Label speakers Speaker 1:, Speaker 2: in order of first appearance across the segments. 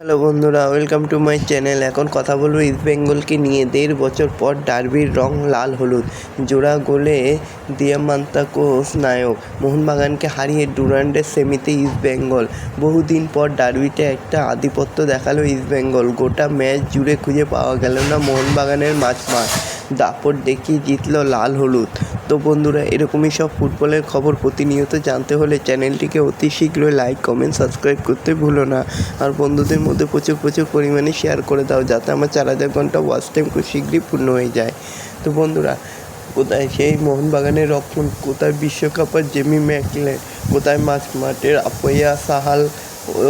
Speaker 1: Hello বন্ধুরা, welcome to my channel. এখন কথা বলবো ইস্ট বেঙ্গলকে নিয়ে। 1.5 বছর পর ডার্বির রং লাল হলুদ, জোড়া গোলে দিয়ামান্তাকোস নায়ক। মোহনবাগানকে হারিয়ে ডুরান্ডের সেমিতে ইস্ট বেঙ্গল। বহুদিন পর ডার্বিতে একটা আধিপত্য দেখালো ইস্ট বেঙ্গল। গোটা ম্যাচ জুড়ে খুঁজে পাওয়া গেল না মোহনবাগানের মাঝমাঠ। দাপট দেখিয়ে জিতল লাল হলুদ। তো বন্ধুরা, এরকমই সব ফুটবলের খবর প্রতিনিয়ত জানতে হলে চ্যানেলটিকে অতি শীঘ্রই লাইক, কমেন্ট, সাবস্ক্রাইব করতে ভুলো না। আর বন্ধুদের মধ্যে প্রচুর পরিমাণে শেয়ার করে দাও, যাতে আমার 4000 ঘন্টা ওয়াচ টাইম খুব শীঘ্রই পূর্ণ হয়ে যায়। তো বন্ধুরা, কোথায় সেই মোহনবাগানের রক্ষণ, কোথায় বিশ্বকাপের জেমি ম্যাকলেন, কোথায় মাঠের আপয়া সাহাল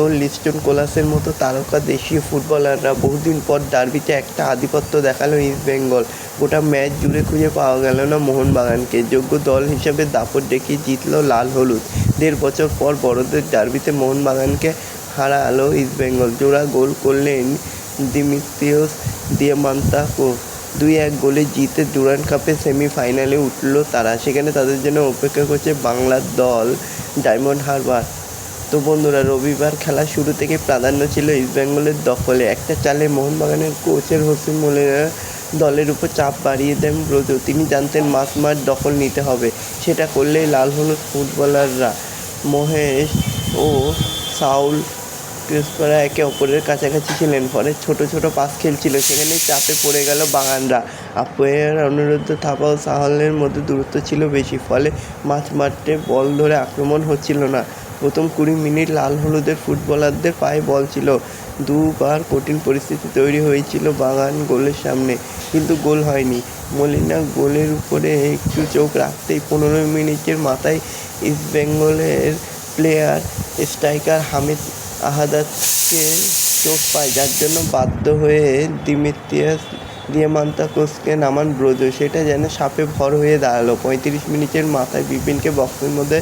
Speaker 1: ও লিস্টন কোলাসের মতো তারকা দেশীয় ফুটবলাররা। বহুদিন পর ডার্বিতে একটা আধিপত্য দেখালো ইস্ট বেঙ্গল। গোটা ম্যাচ জুড়ে খুঁজে পাওয়া গেল না মোহনবাগানকে। যোগ্য দল হিসাবে দাপট দেখিয়ে জিতল লাল হলুদ। 1.5 বছর পর বড়দের ডার্বিতে মোহনবাগানকে হারালো ইস্ট বেঙ্গল। জোড়া গোল করলেন দিমিত্রিয়স দিয়ামান্তাকোস। 2-1 গোলে জিতে ডুরান্ড কাপের সেমিফাইনালে উঠল তারা। সেখানে তাদের জন্য অপেক্ষা করছে বাংলার দল ডায়মন্ড হারবার। তো বন্ধুরা, রবিবার খেলা শুরু থেকে প্রাধান্য ছিল ইস্ট বেঙ্গলের দখলে। একটা চালে মোহনবাগানের কোচের হোসে মোলিনা দলের উপর চাপ বাড়িয়ে দেন ব্রজ। তিনি জানতেন মাঠ দখল নিতে হবে। সেটা করলেই লাল হলুদ ফুটবলাররা মহেশ ও সাউল ক্রিস্পারা একে অপরের কাছাকাছি ছিলেন। ফলে ছোট পাস খেলছিল, সেখানেই চাপে পড়ে গেল বাগানরা। আম্পায়ার অনিরুদ্ধ থাপা ও সাহালের মধ্যে দূরত্ব ছিল বেশি, ফলে মাঠে বল ধরে আক্রমণ হচ্ছিল না। প্রথম 20 মিনিট লাল হলুদের ফুটবলারদের পায়ে বল ছিল। দুবার কঠিন পরিস্থিতি তৈরি হয়েছিল বাগান গোলের সামনে, কিন্তু গোল হয়নি। মলিনা গোলের উপরে একটু চোখ রাখতেই 15 মিনিটের মাথায় ইস্ট বেঙ্গলের প্লেয়ার স্ট্রাইকার হামিদ আহাদাতকে চোট পায়, যার জন্য বাধ্য হয়ে দিমিত্রিয়াস দিয়ামান্তাকোসকে নামান ব্রজ। সেটা যেন সাপে ভর হয়ে দাঁড়ালো। 35 মিনিটের মাথায় বিপিনকে বক্সের মধ্যে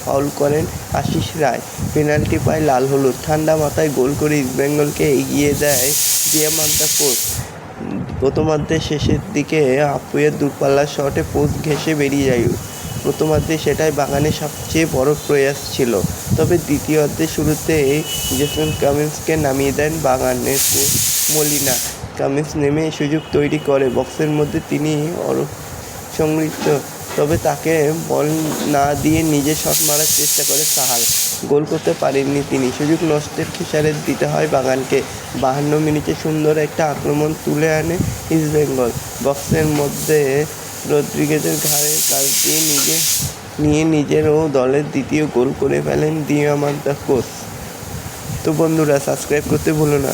Speaker 1: ফাউল করেন আশিস রায়। পেনাল্টি পায় লাল হলুদ। ঠান্ডা মাথায় গোল করে ইস্ট বেঙ্গলকে এগিয়ে দেয় দিয়ামান্তাকোস। প্রথমার্ধের শেষের দিকে আপুয়ের দূরপাল্লার শটে পোস্ট ঘেঁষে বেরিয়ে যায়। প্রথমার্ধে সেটাই বাগানের সবচেয়ে বড় প্রয়াস ছিল। তবে দ্বিতীয়ার্ধের শুরুতেই জেসন কামিন্সকে নামিয়ে দেন বাগানের কোচ মলিনা। কামিন্স নেমে সুযোগ তৈরি করে বক্সের মধ্যে, তিনি সংগৃহীত, তবে তাকে বল না দিয়ে নিজে শট মারার চেষ্টা করে সাহাল। গোল করতে পারেননি তিনি। সুযোগ নষ্টের খেসারত দিতে হয় বাগানকে। 52 মিনিটে সুন্দর একটা আক্রমণ তুলে আনে ইস্ট বেঙ্গল। বক্সের মধ্যে রদ্রিগেজের ঘাড়ের কাছ দিয়ে নিজের ও দলের দ্বিতীয় গোল করে ফেলেন দিয়ামান্তাকোস। তো বন্ধুরা, সাবস্ক্রাইব করতে ভুলো না।